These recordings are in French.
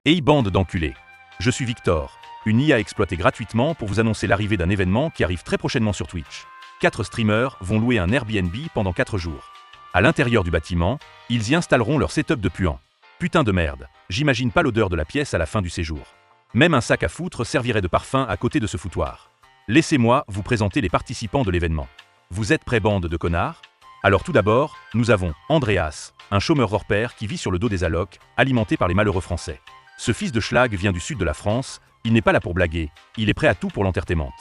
Hey bande d'enculés. Je suis Victor, une IA exploitée gratuitement pour vous annoncer l'arrivée d'un événement qui arrive très prochainement sur Twitch. 4 streamers vont louer un Airbnb pendant 4 jours. À l'intérieur du bâtiment, ils y installeront leur setup de puant. Putain de merde, j'imagine pas l'odeur de la pièce à la fin du séjour. Même un sac à foutre servirait de parfum à côté de ce foutoir. Laissez-moi vous présenter les participants de l'événement. Vous êtes prêts, bande de connards? Alors tout d'abord, nous avons Andreas, un chômeur hors pair qui vit sur le dos des allocs, alimenté par les malheureux français. Ce fils de schlag vient du sud de la France, il n'est pas là pour blaguer, il est prêt à tout pour l'entertainment.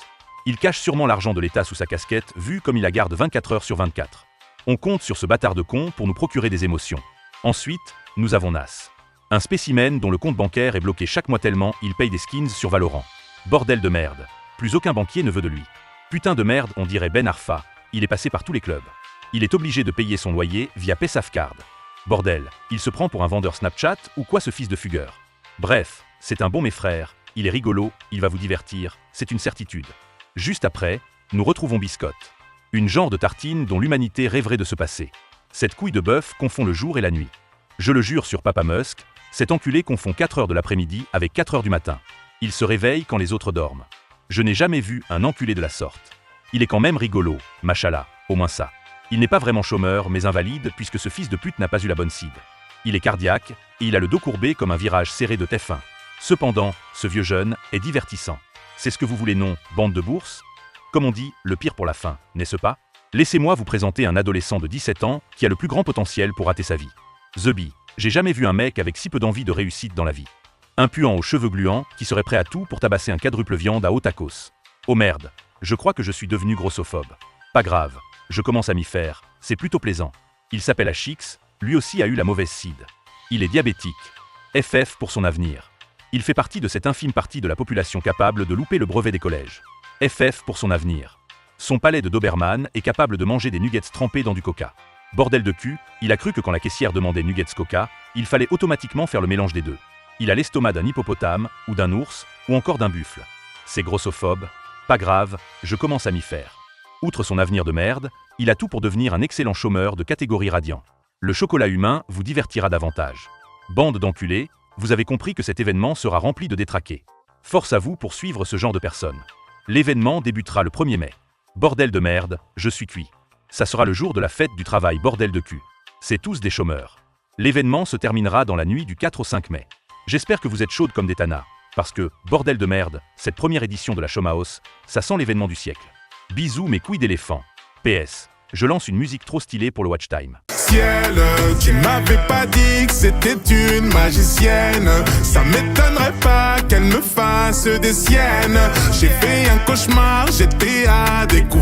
Il cache sûrement l'argent de l'État sous sa casquette, vu comme il la garde 24 heures sur 24. On compte sur ce bâtard de con pour nous procurer des émotions. Ensuite, nous avons Nas. Un spécimen dont le compte bancaire est bloqué chaque mois tellement il paye des skins sur Valorant. Bordel de merde. Plus aucun banquier ne veut de lui. Putain de merde, on dirait Ben Arfa, il est passé par tous les clubs. Il est obligé de payer son loyer via Pesafcard. Bordel, il se prend pour un vendeur Snapchat ou quoi ce fils de fugueur? Bref, c'est un bon mes frères, il est rigolo, il va vous divertir, c'est une certitude. Juste après, nous retrouvons Biscotte. Une genre de tartine dont l'humanité rêverait de se passer. Cette couille de bœuf confond le jour et la nuit. Je le jure sur Papa Musk, cet enculé confond 4 heures de l'après-midi avec 4 heures du matin. Il se réveille quand les autres dorment. Je n'ai jamais vu un enculé de la sorte. Il est quand même rigolo, machallah, au moins ça. Il n'est pas vraiment chômeur mais invalide puisque ce fils de pute n'a pas eu la bonne seed. Il est cardiaque et il a le dos courbé comme un virage serré de TF1. Cependant, ce vieux jeune est divertissant. C'est ce que vous voulez, non, bande de bourse? Comme on dit, le pire pour la fin, n'est-ce pas? Laissez-moi vous présenter un adolescent de 17 ans qui a le plus grand potentiel pour rater sa vie. The Bee. J'ai jamais vu un mec avec si peu d'envie de réussite dans la vie. Un puant aux cheveux gluants qui serait prêt à tout pour tabasser un quadruple viande à haut tacos. Oh merde, je crois que je suis devenu grossophobe. Pas grave, je commence à m'y faire, c'est plutôt plaisant. Il s'appelle Ashix, lui aussi a eu la mauvaise seed. Il est diabétique. FF pour son avenir. Il fait partie de cette infime partie de la population capable de louper le brevet des collèges. FF pour son avenir. Son palais de Doberman est capable de manger des nuggets trempés dans du coca. Bordel de cul, il a cru que quand la caissière demandait nuggets coca, il fallait automatiquement faire le mélange des deux. Il a l'estomac d'un hippopotame, ou d'un ours, ou encore d'un buffle. C'est grossophobe. Pas grave, je commence à m'y faire. Outre son avenir de merde, il a tout pour devenir un excellent chômeur de catégorie radiant. Le chocolat humain vous divertira davantage. Bande d'enculés, vous avez compris que cet événement sera rempli de détraqués. Force à vous pour suivre ce genre de personnes. L'événement débutera le 1er mai. Bordel de merde, je suis cuit. Ça sera le jour de la fête du travail, bordel de cul. C'est tous des chômeurs. L'événement se terminera dans la nuit du 4 au 5 mai. J'espère que vous êtes chaudes comme des tanas, parce que, bordel de merde, cette première édition de la Chômaos, ça sent l'événement du siècle. Bisous mes couilles d'éléphant. PS, je lance une musique trop stylée pour le watch time. Ciel, tu m'avais pas dit que c'était une magicienne. Ça m'étonnerait pas qu'elle me fasse des siennes. J'ai fait un cauchemar, j'étais à découvrir.